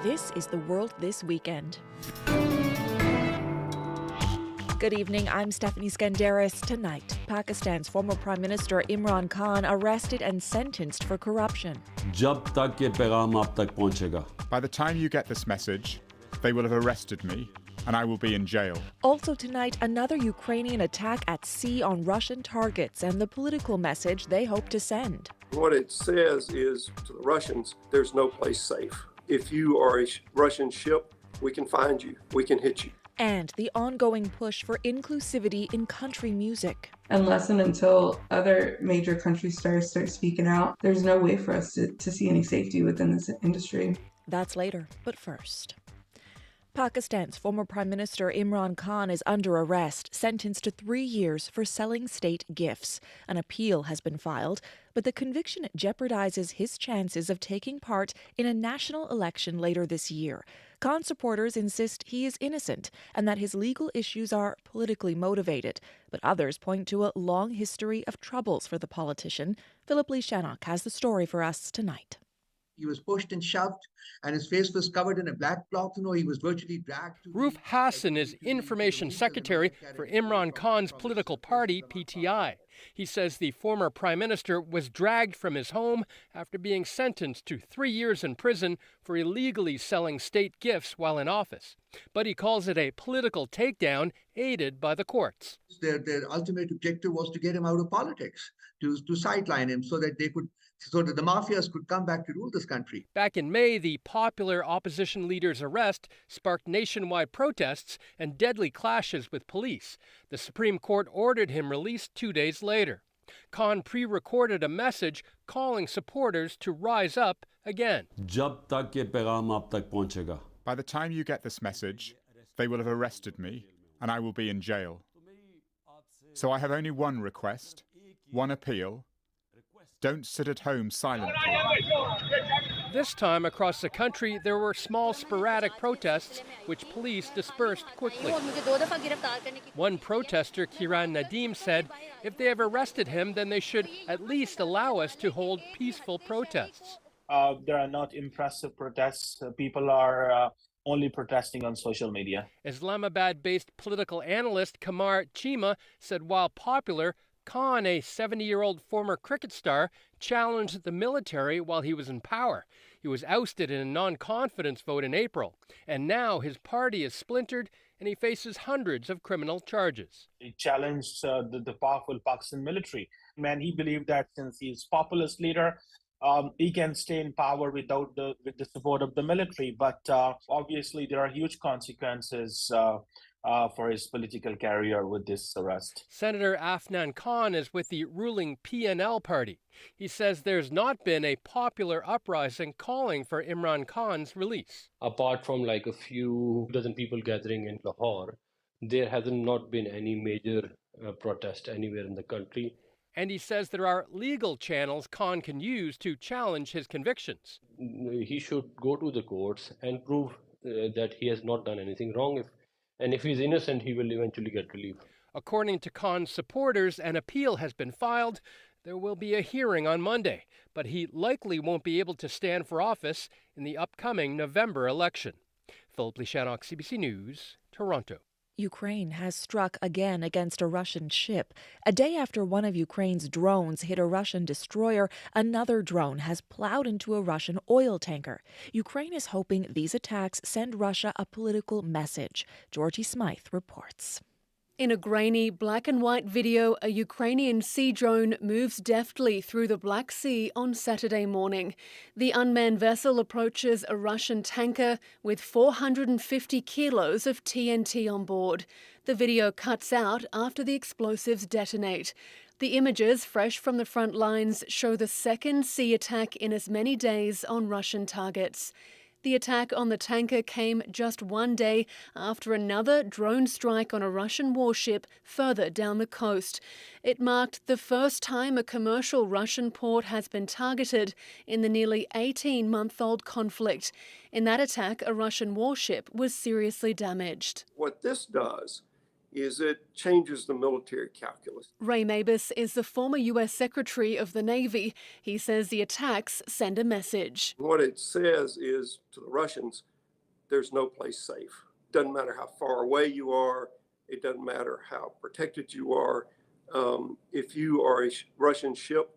This is the world this weekend. Good evening, I'm Stephanie Skandaris. Tonight, Pakistan's former Prime Minister Imran Khan arrested and sentenced for corruption. By the time you get this message, they will have arrested me and I will be in jail. Also tonight, another Ukrainian attack at sea on Russian targets and the political message they hope to send. What it says is to the Russians, there's no place safe. If you are a Russian ship, we can find you, we can hit you. And the ongoing push for inclusivity in country music. Unless and until other major country stars start speaking out, there's no way for us to see any safety within this industry. That's later, but first. Pakistan's former Prime Minister Imran Khan is under arrest, sentenced to 3 years for selling state gifts. An appeal has been filed, but the conviction jeopardizes his chances of taking part in a national election later this year. Khan supporters insist he is innocent and that his legal issues are politically motivated, but others point to a long history of troubles for the politician. Philip Lee Shannock has the story for us tonight. He was pushed and shoved, and his face was covered in a black cloth. He was virtually dragged. Roof Hassan is information secretary for Imran Khan's political party, PTI. He says the former prime minister was dragged from his home after being sentenced to 3 years in prison for illegally selling state gifts while in office. But he calls it a political takedown aided by the courts. Their ultimate objective was to get him out of politics, to sideline him so that the mafias could come back to rule this country. Back in May, the popular opposition leader's arrest sparked nationwide protests and deadly clashes with police. The Supreme Court ordered him released 2 days later. Khan pre-recorded a message calling supporters to rise up again. By the time you get this message, they will have arrested me and I will be in jail. So I have only one request, one appeal. Don't sit at home silently. This time across the country, there were small sporadic protests which police dispersed quickly. One protester, Kiran Nadeem, said if they have arrested him, then they should at least allow us to hold peaceful protests. There are not impressive protests. People are only protesting on social media. Islamabad-based political analyst Kamar Chima said while popular, Khan, a 70-year-old former cricket star, challenged the military while he was in power. He was ousted in a non-confidence vote in April, and now his party is splintered and he faces hundreds of criminal charges. He challenged the powerful Pakistan military. Man, he believed that since he's populist leader, he can stay in power with the support of the military. But obviously, there are huge consequences for his political career with this arrest. Senator Afnan Khan is with the ruling PNL party. He says there's not been a popular uprising calling for Imran Khan's release. Apart from like a few dozen people gathering in Lahore, there hasn't not been any major protest anywhere in the country. And he says there are legal channels Khan can use to challenge his convictions. He should go to the courts and prove that he has not done anything wrong. And if he's innocent, he will eventually get relief. According to Khan's supporters, an appeal has been filed. There will be a hearing on Monday, but he likely won't be able to stand for office in the upcoming November election. Philip Lee Shannock, CBC News, Toronto. Ukraine has struck again against a Russian ship. A day after one of Ukraine's drones hit a Russian destroyer, another drone has plowed into a Russian oil tanker. Ukraine is hoping these attacks send Russia a political message. Georgie Smythe reports. In a grainy black and white video, a Ukrainian sea drone moves deftly through the Black Sea on Saturday morning. The unmanned vessel approaches a Russian tanker with 450 kilos of TNT on board. The video cuts out after the explosives detonate. The images, fresh from the front lines, show the second sea attack in as many days on Russian targets. The attack on the tanker came just 1 day after another drone strike on a Russian warship further down the coast. It marked the first time a commercial Russian port has been targeted in the nearly 18-month-old conflict. In that attack, a Russian warship was seriously damaged. What this does is it changes the military calculus. Ray Mabus is the former U.S. Secretary of the Navy. He says the attacks send a message. What it says is to the Russians, there's no place safe. Doesn't matter how far away you are. It doesn't matter how protected you are. If you are a Russian ship,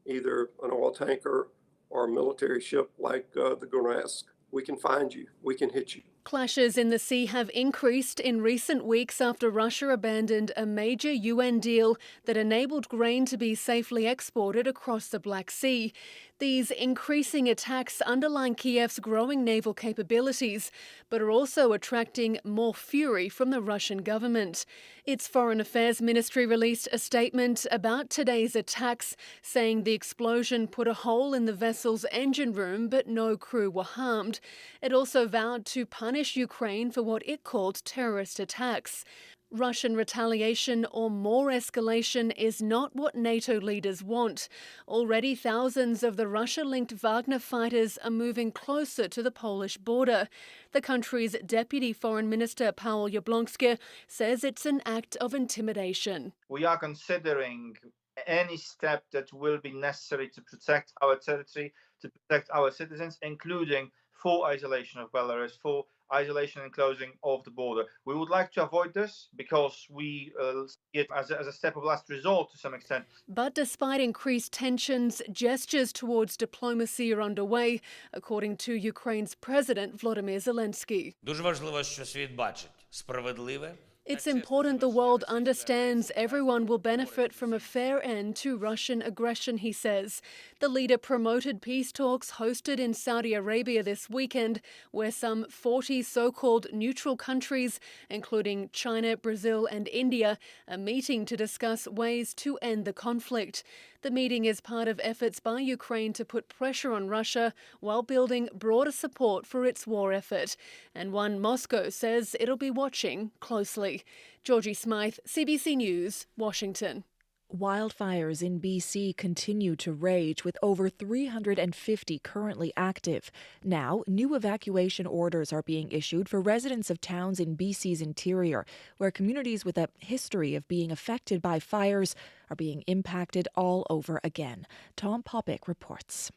either an oil tanker or a military ship like the Gurnesk, we can find you. We can hit you. Clashes in the sea have increased in recent weeks after Russia abandoned a major UN deal that enabled grain to be safely exported across the Black Sea. These increasing attacks underline Kiev's growing naval capabilities, but are also attracting more fury from the Russian government. Its Foreign Affairs Ministry released a statement about today's attacks, saying the explosion put a hole in the vessel's engine room, but no crew were harmed. It also vowed to punish Ukraine for what it called terrorist attacks. Russian retaliation or more escalation is not what NATO leaders want. Already thousands of the Russia-linked Wagner fighters are moving closer to the Polish border. The country's Deputy Foreign Minister Paweł Jablonski says it's an act of intimidation. We are considering any step that will be necessary to protect our territory, to protect our citizens, including full isolation of Belarus, full isolation and closing of the border. We would like to avoid this because we see it as a step of last resort to some extent. But despite increased tensions, gestures towards diplomacy are underway, according to Ukraine's President Volodymyr Zelensky. Дуже важливо, що світ бачить справедливе. It's important the world understands everyone will benefit from a fair end to Russian aggression, he says. The leader promoted peace talks hosted in Saudi Arabia this weekend, where some 40 so-called neutral countries, including China, Brazil and India, are meeting to discuss ways to end the conflict. The meeting is part of efforts by Ukraine to put pressure on Russia while building broader support for its war effort. And one Moscow says it'll be watching closely. Georgie Smythe, CBC News, Washington. Wildfires in BC continue to rage, with over 350 currently active. Now, new evacuation orders are being issued for residents of towns in BC's interior, where communities with a history of being affected by fires are being impacted all over again. Tom Popick reports.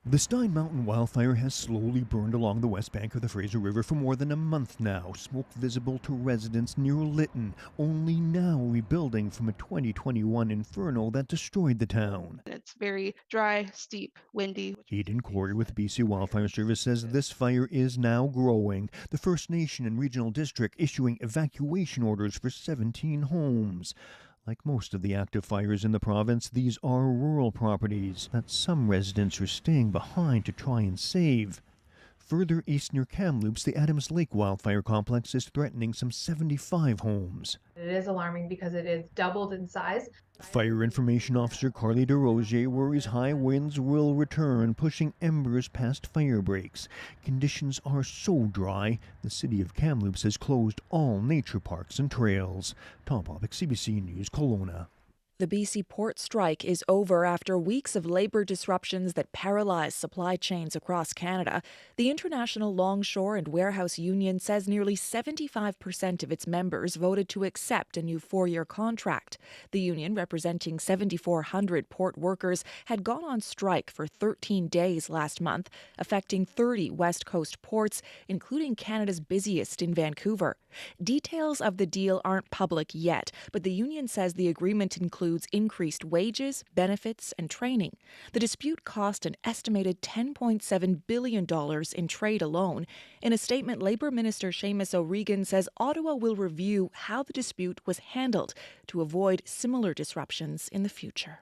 The Stein Mountain wildfire has slowly burned along the west bank of the Fraser River for more than a month now, smoke visible to residents near Lytton, only now rebuilding from a 2021 inferno that destroyed the town. It's very dry, steep, windy. Aidan Corey with BC Wildfire Service says this fire is now growing. The First Nation and Regional District issuing evacuation orders for 17 homes. Like most of the active fires in the province, these are rural properties that some residents are staying behind to try and save. Further east near Kamloops, the Adams Lake wildfire complex is threatening some 75 homes. It is alarming because it is doubled in size. Fire Information Officer Carly DeRozier worries high winds will return, pushing embers past fire breaks. Conditions are so dry, the city of Kamloops has closed all nature parks and trails. Tom Popick, CBC News, Kelowna. The BC port strike is over after weeks of labour disruptions that paralysed supply chains across Canada. The International Longshore and Warehouse Union says nearly 75% of its members voted to accept a new 4-year contract. The union, representing 7,400 port workers, had gone on strike for 13 days last month, affecting 30 West Coast ports, including Canada's busiest in Vancouver. Details of the deal aren't public yet, but the union says the agreement includes increased wages, benefits, and training. The dispute cost an estimated $10.7 billion in trade alone. In a statement, Labour Minister Seamus O'Regan says Ottawa will review how the dispute was handled to avoid similar disruptions in the future.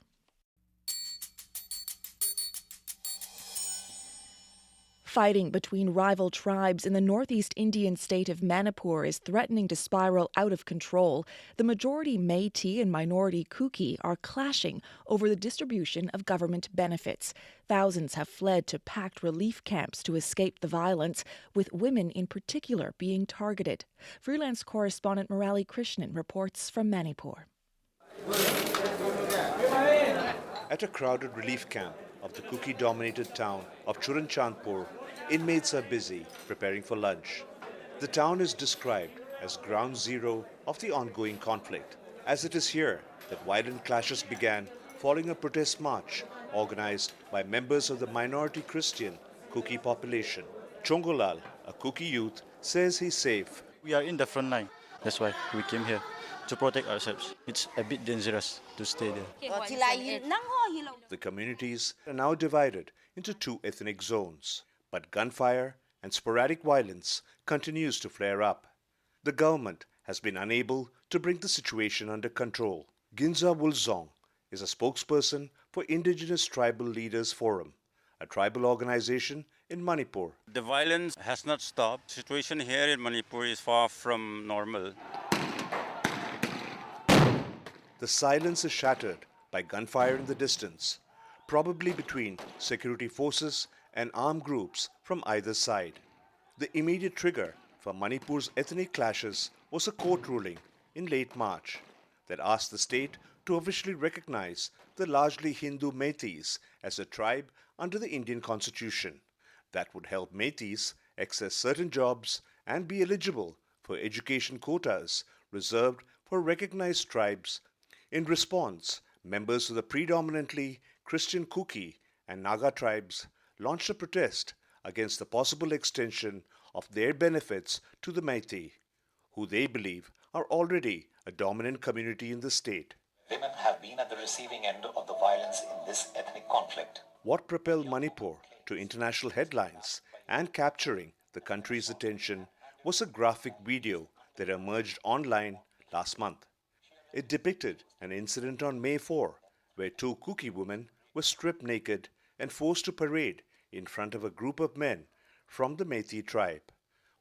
Fighting between rival tribes in the northeast Indian state of Manipur is threatening to spiral out of control. The majority Métis and minority Kuki are clashing over the distribution of government benefits. Thousands have fled to packed relief camps to escape the violence, with women in particular being targeted. Freelance correspondent Murali Krishnan reports from Manipur. At a crowded relief camp of the Kuki-dominated town of Churanchandpur, inmates are busy preparing for lunch. The town is described as ground zero of the ongoing conflict, as it is here that violent clashes began following a protest march organized by members of the minority Christian Kuki population. Chongolal, a Kuki youth, says he's safe. We are in the front line. That's why we came here to protect ourselves. It's a bit dangerous to stay there. The communities are now divided into two ethnic zones, but gunfire and sporadic violence continues to flare up. The government has been unable to bring the situation under control. Ginza Wulzong is a spokesperson for Indigenous Tribal Leaders Forum, a tribal organization in Manipur. The violence has not stopped. The situation here in Manipur is far from normal. The silence is shattered by gunfire in the distance, probably between security forces and armed groups from either side. The immediate trigger for Manipur's ethnic clashes was a court ruling in late March that asked the state to officially recognize the largely Hindu Meiteis as a tribe under the Indian Constitution. That would help Meiteis access certain jobs and be eligible for education quotas reserved for recognized tribes. In response, members of the predominantly Christian Kuki and Naga tribes launched a protest against the possible extension of their benefits to the Meitei, who they believe are already a dominant community in the state. Women have been at the receiving end of the violence in this ethnic conflict. What propelled Manipur to international headlines and capturing the country's attention was a graphic video that emerged online last month. It depicted an incident on May 4, where two Kuki women were stripped naked and forced to parade in front of a group of men from the Meitei tribe.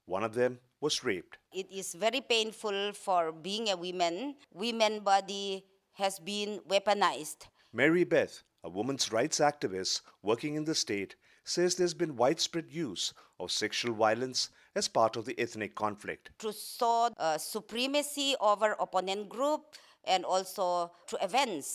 One of them was raped. It is very painful for being a woman. Women's body has been weaponized. Mary Beth, a women's rights activist working in the state, says there's been widespread use of sexual violence as part of the ethnic conflict. To show supremacy over opponent group and also to avenge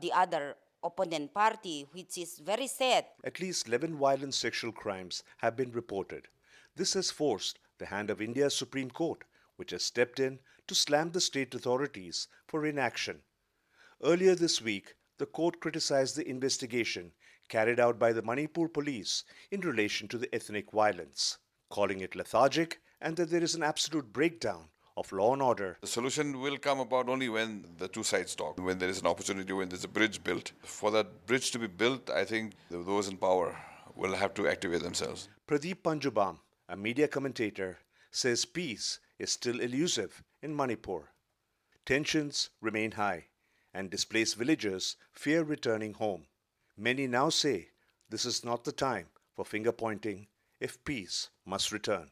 the other opponent party, which is very sad. At least 11 violent sexual crimes have been reported. This has forced the hand of India's Supreme Court, which has stepped in to slam the state authorities for inaction. Earlier this week, the court criticized the investigation carried out by the Manipur police in relation to the ethnic violence, calling it lethargic and that there is an absolute breakdown of law and order. The solution will come about only when the two sides talk, when there is an opportunity, when there's a bridge built. For that bridge to be built, I think those in power will have to activate themselves. Pradeep Panjubam, a media commentator, says peace is still elusive in Manipur. Tensions remain high and displaced villagers fear returning home. Many now say this is not the time for finger-pointing if peace must return.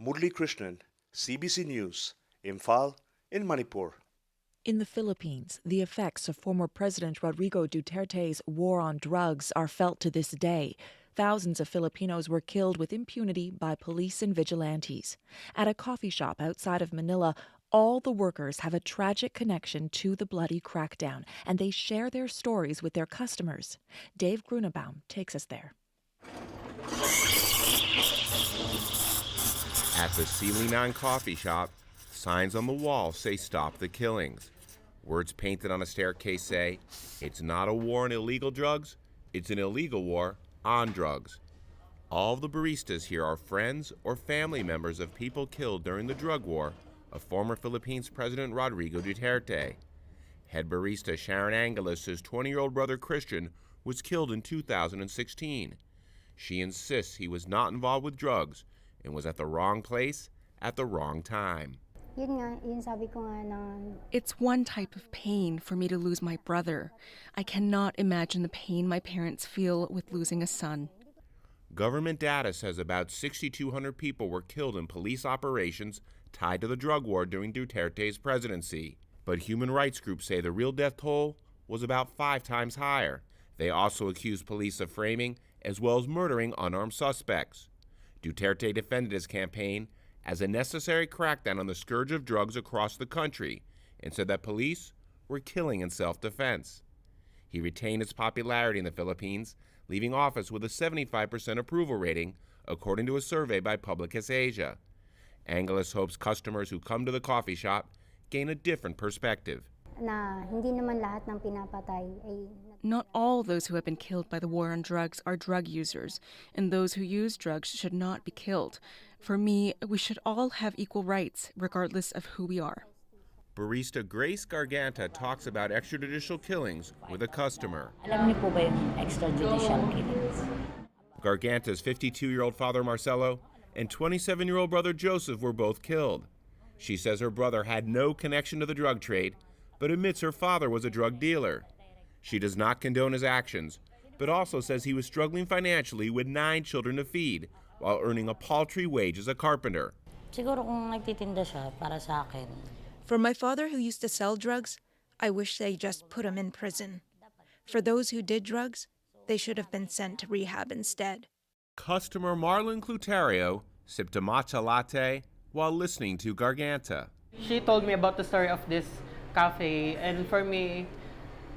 Murli Krishnan, CBC News, Imphal, in Manipur. In the Philippines, the effects of former President Rodrigo Duterte's war on drugs are felt to this day. Thousands of Filipinos were killed with impunity by police and vigilantes. At a coffee shop outside of Manila, all the workers have a tragic connection to the bloody crackdown, and they share their stories with their customers. Dave Grunebaum takes us there. At the Silinan coffee shop, signs on the wall say "Stop the Killings." Words painted on a staircase say, "It's not a war on illegal drugs, it's an illegal war on drugs." All of the baristas here are friends or family members of people killed during the drug war of former Philippines President Rodrigo Duterte. Head barista Sharon Angeles' 20-year-old brother Christian was killed in 2016. She insists he was not involved with drugs and was at the wrong place at the wrong time. It's one type of pain for me to lose my brother. I cannot imagine the pain my parents feel with losing a son. Government data says about 6,200 people were killed in police operations tied to the drug war during Duterte's presidency. But human rights groups say the real death toll was about 5 times higher. They also accuse police of framing as well as murdering unarmed suspects. Duterte defended his campaign as a necessary crackdown on the scourge of drugs across the country and said that police were killing in self-defense. He retained his popularity in the Philippines, leaving office with a 75% approval rating, according to a survey by Publicis Asia. Angeles hopes customers who come to the coffee shop gain a different perspective. Not all those who have been killed by the war on drugs are drug users, and those who use drugs should not be killed. For me, we should all have equal rights, regardless of who we are. Barista Grace Garganta talks about extrajudicial killings with a customer. Alam niyo po ba yung extrajudicial killings? Garganta's 52-year-old father Marcelo and 27-year-old brother Joseph were both killed. She says her brother had no connection to the drug trade, but admits her father was a drug dealer. She does not condone his actions, but also says he was struggling financially with 9 children to feed while earning a paltry wage as a carpenter. Siguro kung nagtitinda siya para sa akin. For my father who used to sell drugs, I wish they just put him in prison. For those who did drugs, they should have been sent to rehab instead. Customer Marlon Clutario sipped a matcha latte while listening to Garganta. She told me about the story of this cafe, and for me,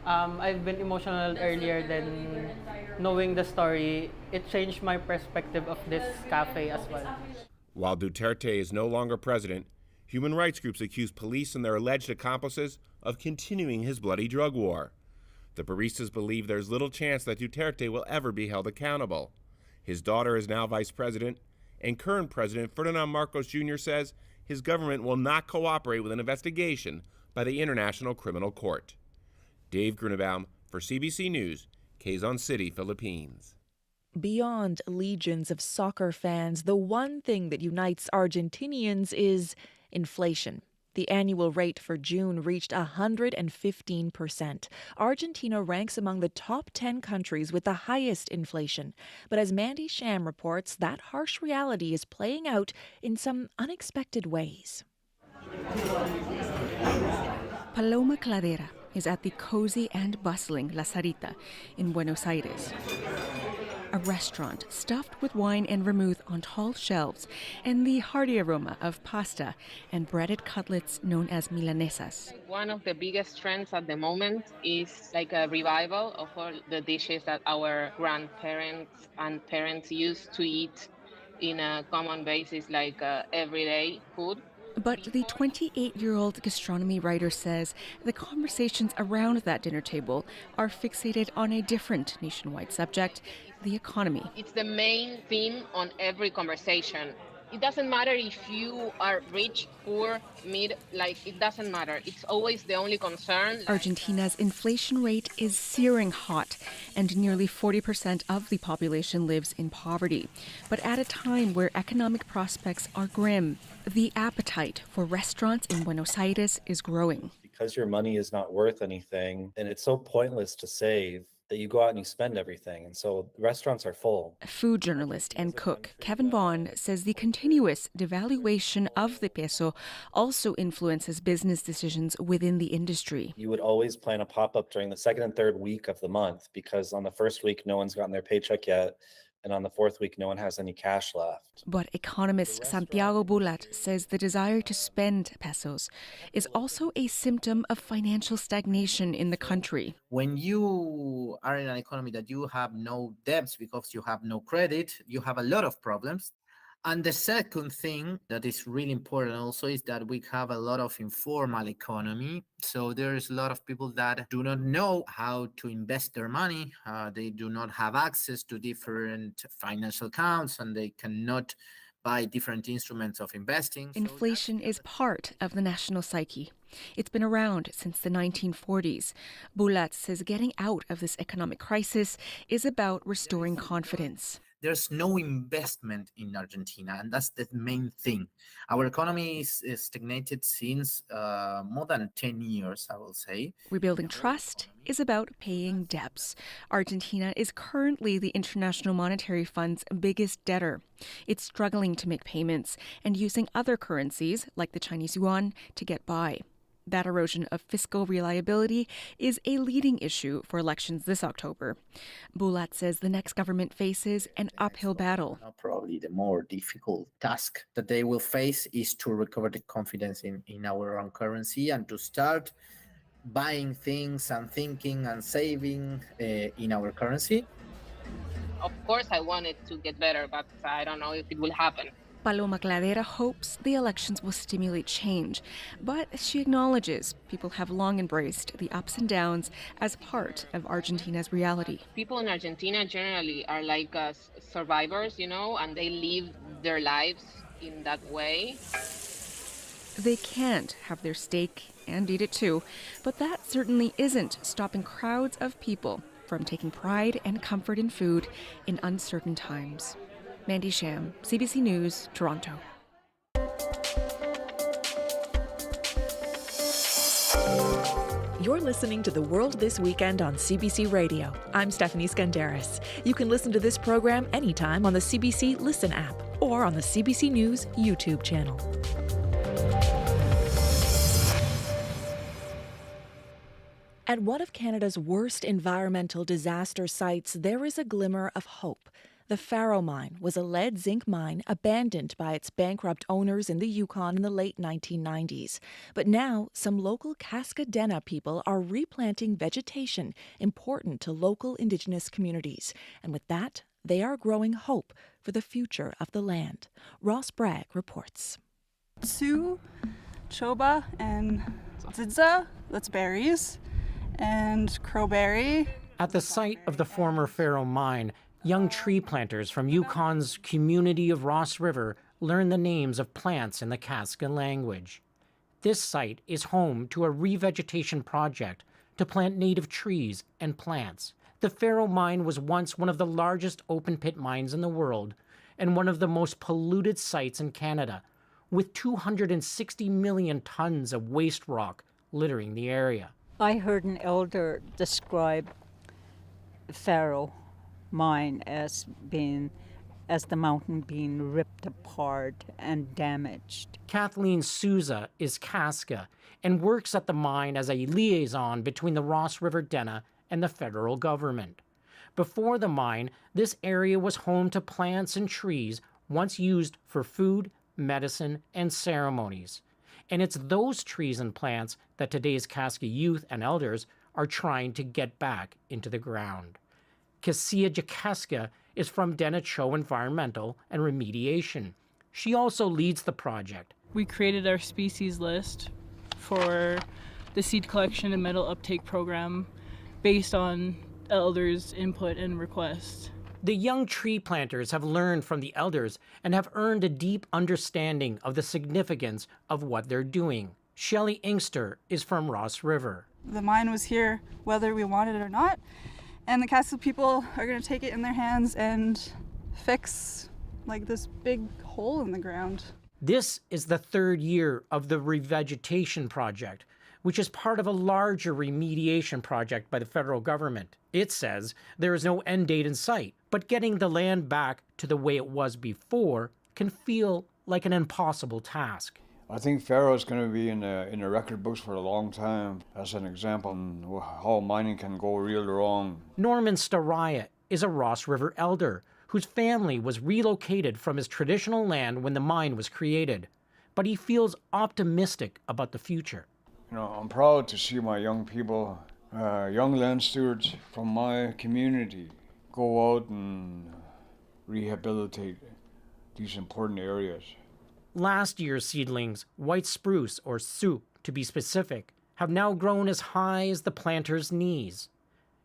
I've been emotional earlier than knowing the story. It changed my perspective of this cafe as well. While Duterte is no longer president, human rights groups accuse police and their alleged accomplices of continuing his bloody drug war. The baristas believe there's little chance that Duterte will ever be held accountable. His daughter is now vice president, and current president Ferdinand Marcos Jr. says his government will not cooperate with an investigation by the International Criminal Court. Dave Grunebaum for CBC News, Quezon City, Philippines. Beyond legions of soccer fans, the one thing that unites Argentinians is inflation. The annual rate for June reached 115%. Argentina ranks among the top 10 countries with the highest inflation. But as Mandy Sham reports, that harsh reality is playing out in some unexpected ways. Paloma Cladera is at the cozy and bustling La Sarita in Buenos Aires. A restaurant stuffed with wine and vermouth on tall shelves and the hearty aroma of pasta and breaded cutlets known as milanesas. One of the biggest trends at the moment is like a revival of all the dishes that our grandparents and parents used to eat in a common basis, like everyday food. But the 28-year-old gastronomy writer says the conversations around that dinner table are fixated on a different nationwide subject, the economy. It's the main theme on every conversation. It doesn't matter if you are rich, poor, mid, it doesn't matter. It's always the only concern. Argentina's inflation rate is searing hot, and nearly 40% of the population lives in poverty. But at a time where economic prospects are grim, the appetite for restaurants in Buenos Aires is growing. Because your money is not worth anything, and it's so pointless to save, that you go out and you spend everything. And so restaurants are full. Food journalist and cook Kevin Vaughn says the continuous devaluation of the peso also influences business decisions within the industry. You would always plan a pop-up during the second and third week of the month because on the first week, no one's gotten their paycheck yet. And on the fourth week, no one has any cash left. But economist Santiago Bulat says the desire to spend pesos is also a symptom of financial stagnation in the country. When you are in an economy that you have no debts because you have no credit, you have a lot of problems. And the second thing that is really important also is that we have a lot of informal economy. So there's a lot of people that do not know how to invest their money. They do not have access to different financial accounts, and they cannot buy different instruments of investing. Inflation is part of the national psyche. It's been around since the 1940s. Bulat says getting out of this economic crisis is about restoring confidence. There's no investment in Argentina, and that's the main thing. Our economy is stagnated since more than 10 years, I will say. Rebuilding trust is about paying debts. Argentina is currently the International Monetary Fund's biggest debtor. It's struggling to make payments and using other currencies, like the Chinese yuan, to get by. That erosion of fiscal reliability is a leading issue for elections this October. Bulat says the next government faces an uphill battle. Probably the more difficult task that they will face is to recover the confidence in our own currency and to start buying things and thinking and saving in our currency. Of course, I want it to get better, but I don't know if it will happen. Paloma Cladera hopes the elections will stimulate change, but she acknowledges people have long embraced the ups and downs as part of Argentina's reality. People in Argentina generally are like survivors, and they live their lives in that way. They can't have their steak and eat it too, but that certainly isn't stopping crowds of people from taking pride and comfort in food in uncertain times. Mandy Sham, CBC News, Toronto. You're listening to The World This Weekend on CBC Radio. I'm Stephanie Skandaris. You can listen to this program anytime on the CBC Listen app or on the CBC News YouTube channel. At one of Canada's worst environmental disaster sites, there is a glimmer of hope. The Faro Mine was a lead zinc mine abandoned by its bankrupt owners in the Yukon in the late 1990s. But now, some local Cascadena people are replanting vegetation important to local Indigenous communities. And with that, they are growing hope for the future of the land. Ross Bragg reports. Sioux, Choba, and Zidza, that's berries, and crowberry. At the site of the former Faro Mine, young tree planters from Yukon's community of Ross River learn the names of plants in the Kaska language. This site is home to a revegetation project to plant native trees and plants. The Faro Mine was once one of the largest open-pit mines in the world and one of the most polluted sites in Canada, with 260 million tons of waste rock littering the area. I heard an elder describe Faro Mine as the mountain being ripped apart and damaged. Kathleen Souza is Kaska and works at the mine as a liaison between the Ross River Dena and the federal government. Before the mine, this area was home to plants and trees once used for food, medicine, and ceremonies. And it's those trees and plants that today's Kaska youth and elders are trying to get back into the ground. Kasia Jakaska is from Denacho Environmental and Remediation. She also leads the project. We created our species list for the seed collection and metal uptake program based on elders' input and requests. The young tree planters have learned from the elders and have earned a deep understanding of the significance of what they're doing. Shelley Inkster is from Ross River. The mine was here whether we wanted it or not, and the Kaska people are going to take it in their hands and fix like this big hole in the ground. This is the third year of the revegetation project, which is part of a larger remediation project by the federal government. It says there is no end date in sight, but getting the land back to the way it was before can feel like an impossible task. I think Faro is going to be in the record books for a long time as an example of how mining can go real wrong. Norman Staraya is a Ross River elder whose family was relocated from his traditional land when the mine was created, but he feels optimistic about the future. You know, I'm proud to see my young people, young land stewards from my community, go out and rehabilitate these important areas. Last year's seedlings, white spruce, or Sioux to be specific, have now grown as high as the planter's knees.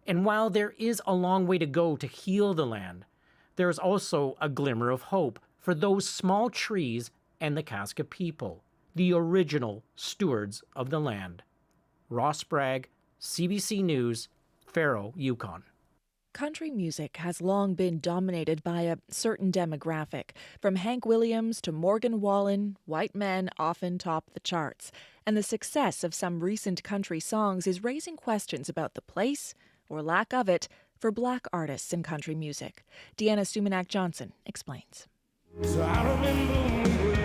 And while there is a long way to go to heal the land, there is also a glimmer of hope for those small trees and the Kaska people, the original stewards of the land. Ross Bragg, CBC News, Faro, Yukon. Country music has long been dominated by a certain demographic. From Hank Williams to Morgan Wallen, white men often top the charts. And the success of some recent country songs is raising questions about the place, or lack of it, for black artists in country music. Deanna Sumanak-Johnson explains. So I remember when we were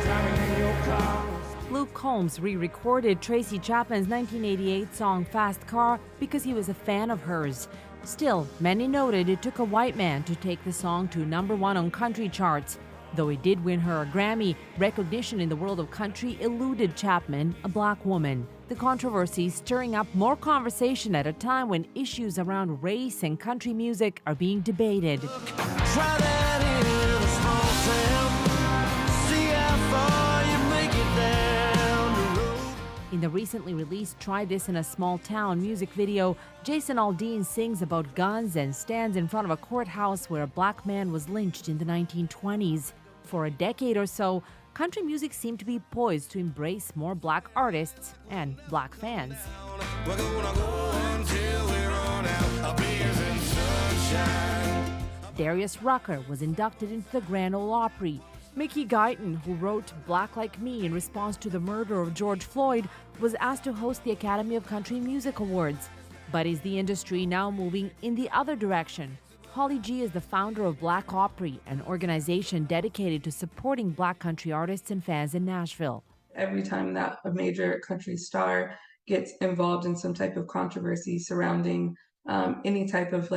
driving in your car. Luke Combs re-recorded Tracy Chapman's 1988 song Fast Car because he was a fan of hers. Still, many noted it took a white man to take the song to #1 on country charts. Though it did win her a Grammy, recognition in the world of country eluded Chapman, a black woman. The controversy stirring up more conversation at a time when issues around race and country music are being debated. In the recently released Try This in a Small Town music video, Jason Aldean sings about guns and stands in front of a courthouse where a black man was lynched in the 1920s. For a decade or so, country music seemed to be poised to embrace more black artists and black fans. We're gonna go until we run out of beers and sunshine. Darius Rucker was inducted into the Grand Ole Opry. Mickey Guyton, who wrote Black Like Me in response to the murder of George Floyd, was asked to host the Academy of Country Music Awards. But is the industry now moving in the other direction? Holly G is the founder of Black Opry, an organization dedicated to supporting black country artists and fans in Nashville. Every time that a major country star gets involved in some type of controversy surrounding any type of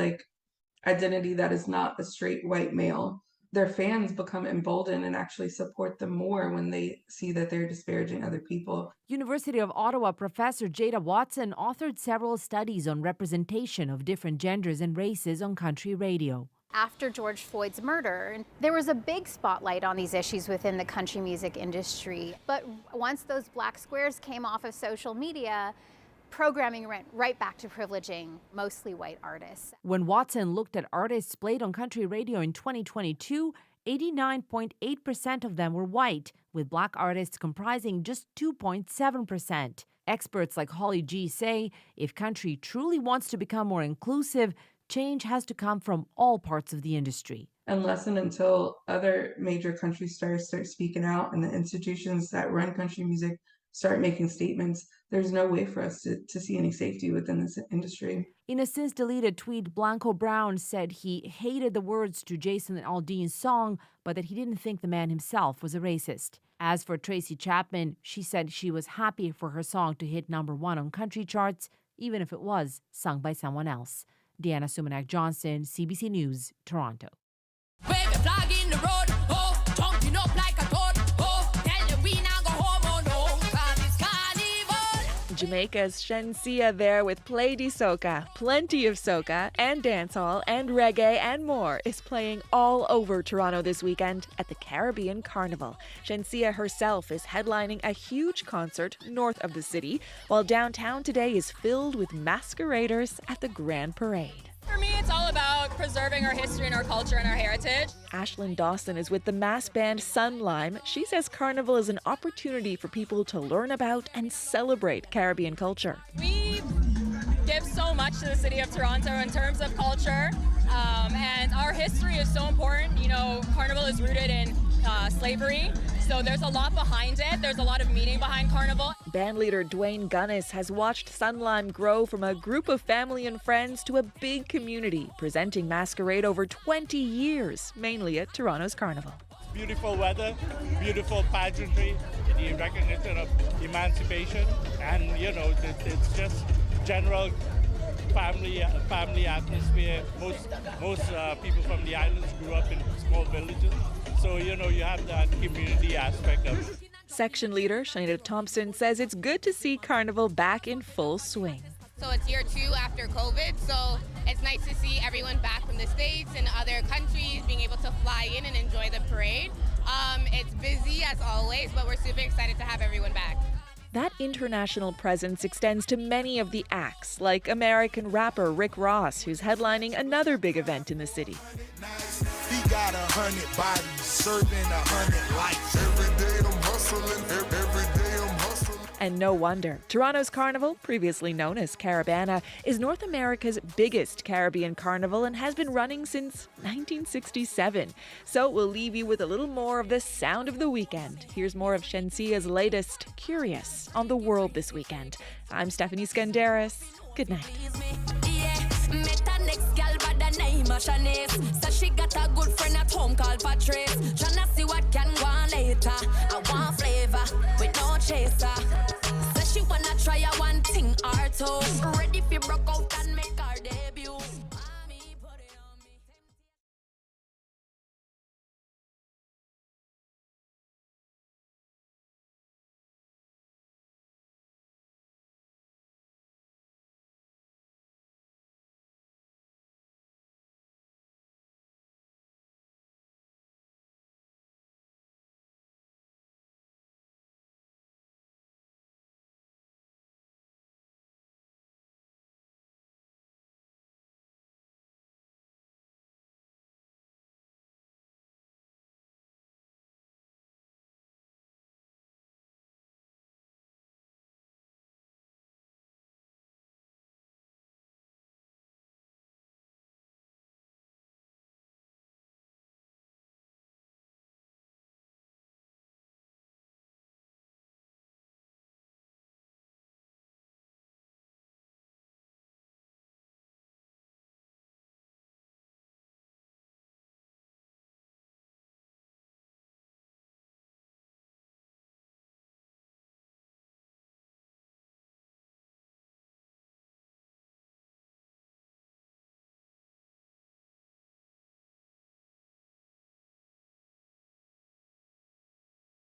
identity that is not a straight white male, their fans become emboldened and actually support them more when they see that they're disparaging other people. University of Ottawa professor Jada Watson authored several studies on representation of different genders and races on country radio. After George Floyd's murder, there was a big spotlight on these issues within the country music industry. But once those black squares came off of social media, programming went right back to privileging mostly white artists. When Watson looked at artists played on country radio in 2022, 89.8% of them were white, with black artists comprising just 2.7%. Experts like Holly G say if country truly wants to become more inclusive, change has to come from all parts of the industry. Unless and until other major country stars start speaking out and the institutions that run country music start making statements, there's no way for us to see any safety within this industry. In a since-deleted tweet, Blanco Brown said he hated the words to Jason Aldean's song, but that he didn't think the man himself was a racist. As for Tracy Chapman, she said she was happy for her song to hit #1 on country charts, even if it was sung by someone else. Deanna Sumanak-Johnson, CBC News, Toronto. Wave the flag in the road, oh, jumping up like a toad, oh, tell you we now go home, oh no, 'cause it's carnival. Jamaica's Shensia there with Play de Soca. Plenty of soca and dancehall and reggae and more is playing all over Toronto this weekend at the Caribbean Carnival. Shensia herself is headlining a huge concert north of the city, while downtown today is filled with masqueraders at the Grand Parade. For me, it's all about preserving our history and our culture and our heritage. Ashlyn Dawson is with the mass band Sunlime. She says Carnival is an opportunity for people to learn about and celebrate Caribbean culture. We give so much to the city of Toronto in terms of culture, and our history is so important. You know, Carnival is rooted in slavery, so there's a lot behind it. There's a lot of meaning behind Carnival. Bandleader Dwayne Gunnis has watched Sunlime grow from a group of family and friends to a big community, presenting masquerade over 20 years, mainly at Toronto's Carnival. Beautiful weather, beautiful pageantry, the recognition of emancipation, and it's just general family atmosphere. Most people from the islands grew up in small villages, so you have that community aspect of it. Section leader Shanita Thompson says it's good to see Carnival back in full swing. So it's year 2 after COVID, so it's nice to see everyone back from the States and other countries being able to fly in and enjoy the parade. It's busy as always, but we're super excited to have everyone back. That international presence extends to many of the acts, like American rapper Rick Ross, who's headlining another big event in the city. He got 100 bodies, serving 100 lives. Every day I'm hustling, every day I'm hustling. And no wonder. Toronto's Carnival, previously known as Caribana, is North America's biggest Caribbean carnival and has been running since 1967. So we'll leave you with a little more of the sound of the weekend. Here's more of Shensia's latest, Curious, on the world this weekend. I'm Stephanie Skandaris. Good night. Next gal by the name of Shanice. So she got a good friend at home called Patrice. Tryna see